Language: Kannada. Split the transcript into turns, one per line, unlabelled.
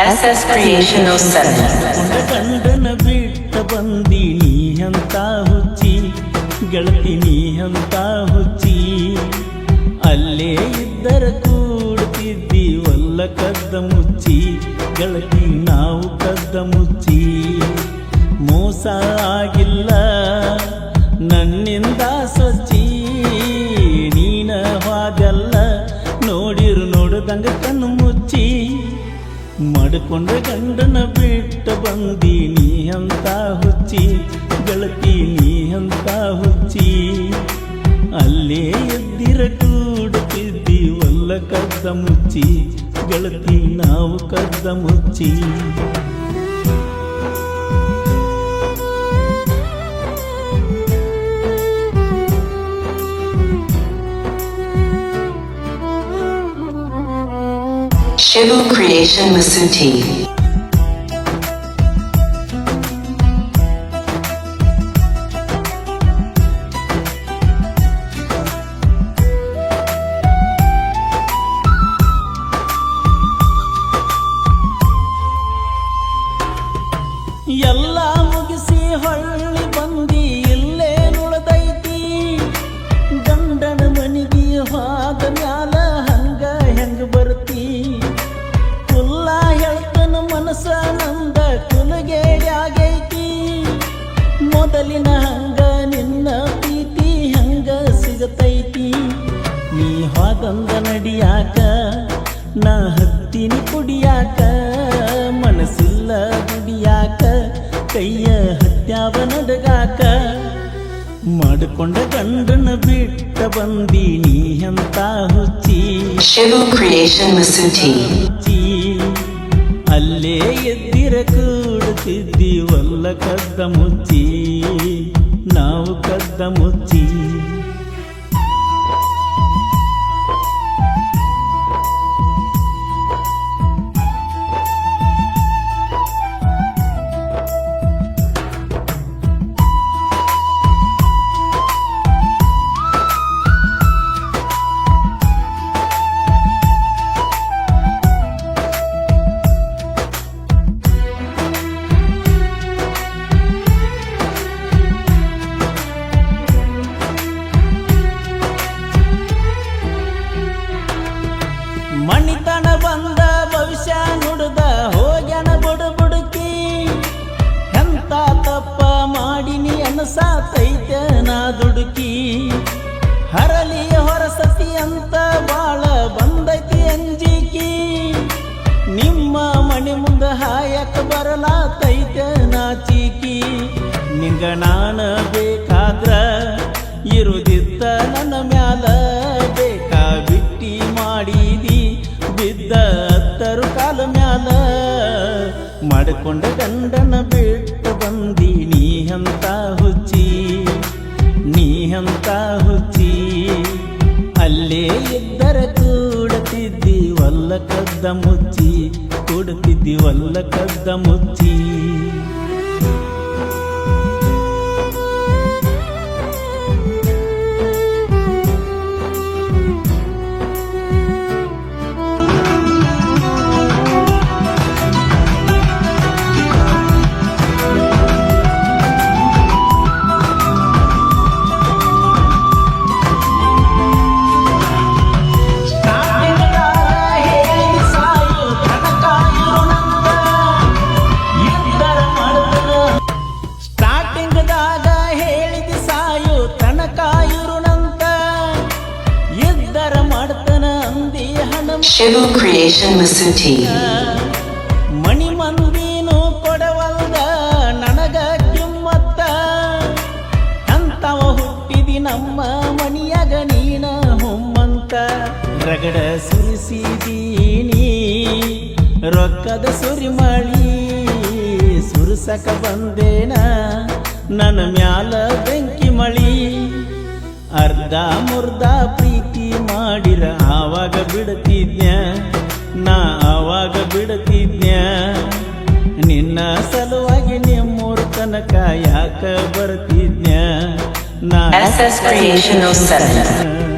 SS Creation 07
ಗಂಡನ ಬಿಟ್ಟ ಬಂದಿ ನೀ ಅಂತ ಹುಚ್ಚಿ ಗೆಳತಿ ನೀ ಅಂತ ಹುಚ್ಚಿ ಅಲ್ಲೇ ಇದ್ದರ ಕೂಡ್ತಿದ್ದಿ ಒಲ್ಲ ಕದ್ದ ಮುಚ್ಚಿ ಗೆಳತಿ ನಾವು ಕದ್ದ ಮುಚ್ಚಿ ಮೋಸ ಆಗಿಲ್ಲ ನನ್ನಿಂದ ಸ್ವಚ್ಛಿ ನೀನ ಹಾದಲ್ಲ ನೋಡಿರು ನೋಡ್ದಂಗ ಕಣ್ಣು ಮುಚ್ಚಿ ಮಡ್ಕೊಂಡ ಗಂಡನ ಬಿಟ್ಟ ಬಂದಿ ನೀ ಅಂತ ಹುಚ್ಚಿ ಗೆಳತಿ ನೀ ಅಂತ ಹುಚ್ಚಿ ಅಲ್ಲೇ ಎದ್ದಿರ ಕೂಡುತ್ತಿದ್ದಿ ಒಲ್ಲ ಕದ್ದ ಮುಚ್ಚಿ ಗೆಳತಿ ನಾವು ಕದ್ದ ಮುಚ್ಚಿ
Shivu Creation Masuti
ಎಲ್ಲ ಮುಗಿಸಿ ಹೊಳ್ಳಿ ಬಂದಿ ಇಲ್ಲೇ ನುಳದೈತಿ ಗಂಡನ ಮನಿಗೆ ಹೋದ ಮ್ಯಾಲ ಹಂಗ ಹೆಂಗ ಬರ್ತಿ ಕುಲ್ಲ ಹೇಳ್ತನ ಮನಸ ನಂದ ಕುಲಗೇಡ್ಯಾಗೈತಿ ಮೊದಲಿನ ಹಂಗ ನಿನ್ನ ಪ್ರೀತಿ ಹಂಗ ಸಿಗತೈತಿ ನೀ ಹೋದಂದ ನಡಿಯಾಕ ನಾ ಹತ್ತಿನಿ ಕುಡಿಯಾಕ ಮನಸ್ಸಿಲ್ಲ ದುಡಿಯಾಕ ಕೈಯ ಹತ್ಯಾವ ನಡಗಾಕ ಮಾಡ್ಕೊಂಡ ಗಂಡನ ಬಿಟ್ಟ ಬಂದಿ ನೀ ಅಂತ ಹುಚ್ಚಿ
Shivu Creation Masuti
ಹುಚ್ಚಿ ಅಲ್ಲೇ ಎದ್ದಿರ ಕೂಡುತ್ತಿದ್ದಿ ಒಲ್ಲ ಕದ್ದ ಮುಚ್ಚಿ ನಾವು ಕದ್ದ ಮುಚ್ಚಿ ಮಣಿತನ ಬಂದ ಭವಿಷ್ಯ ನುಡ್ದ ಹೋಗ್ಯನ ಬುಡುಕಿ ಎಂತ ತಪ್ಪ ಮಾಡಿನಿ ಅನಸಾತೈತೆ ನಾ ದುಡುಕಿ ಹರಲಿ ಹೊರಸತಿ ಅಂತ ಬಾಳ ಬಂದೈತಿ ಅಂಜಿಕಿ ನಿಮ್ಮ ಮಣಿ ಮುಂದ ಹಾಯಕ ಬರಲಾತೈತೆ ನಾಚಿಕಿ ನಿಂಗ ನಾನ ಬೇಕಾದ್ರ ಇರುದಿತ್ತ ನನ್ನ ಮ್ಯಾಲ ಬೇಕಾ ಬಿಟ್ಟಿ ಮಾಡಿದಿ ಬಿದ್ದ ಹತ್ತರು ಕಾಲ ಮ್ಯಾಲ ಮಾಡ್ಕೊಂಡ ಗಂಡನ ಬಿಟ್ಟು ಬಂದಿ ನೀ ಅಂತ ಹುಚ್ಚಿ ನೀ ಅಂತ ಹುಚ್ಚಿ ಅಲ್ಲೇ ಇದ್ದರ ಕೂಡತಿದ್ದಿ ಒಲ್ಲ ಕದ್ದ ಮುಚ್ಚಿ ಕೂಡುತ್ತಿದ್ದಿ ಒಲ್ಲ ಕದ್ದ ಮುಚ್ಚಿ
Shivu Creation Masuti
ಮಣಿ ಮಂದಿನೂ ಕೊಡವಲ್ದ ನನಗ ಕಿಮ್ಮತ್ತ ಅಂತವ ಹುಟ್ಟಿದಿ ನಮ್ಮ ಮಣಿಯಾಗ ನೀನ ಹುಮ್ಮಂತ ರಗಡ ಸುರಿಸಿದೀನಿ ರೊಕ್ಕದ ಸುರಿಮಳಿ ಸುರಿಸಕ ಬಂದೇನ ನನ್ನ ಮ್ಯಾಲ ಬೆಂಕಿ ಮಳಿ ಅರ್ಧ ಮುರ್ಧ ಪ್ರೀತಿ ಮಾಡಿರ ಆವಾಗ ಬಿಡ್ತಿದ್ನ್ಯ ನಾ ಆವಾಗ ಬಿಡ್ತಿದ್ನ್ಯ ನಿನ್ನ ಸಲುವಾಗಿ ನಿಮ್ಮೂರ ತನಕ ಯಾಕ ಬರ್ತಿದ್ನ್ಯ ನಾ
SS Creation 07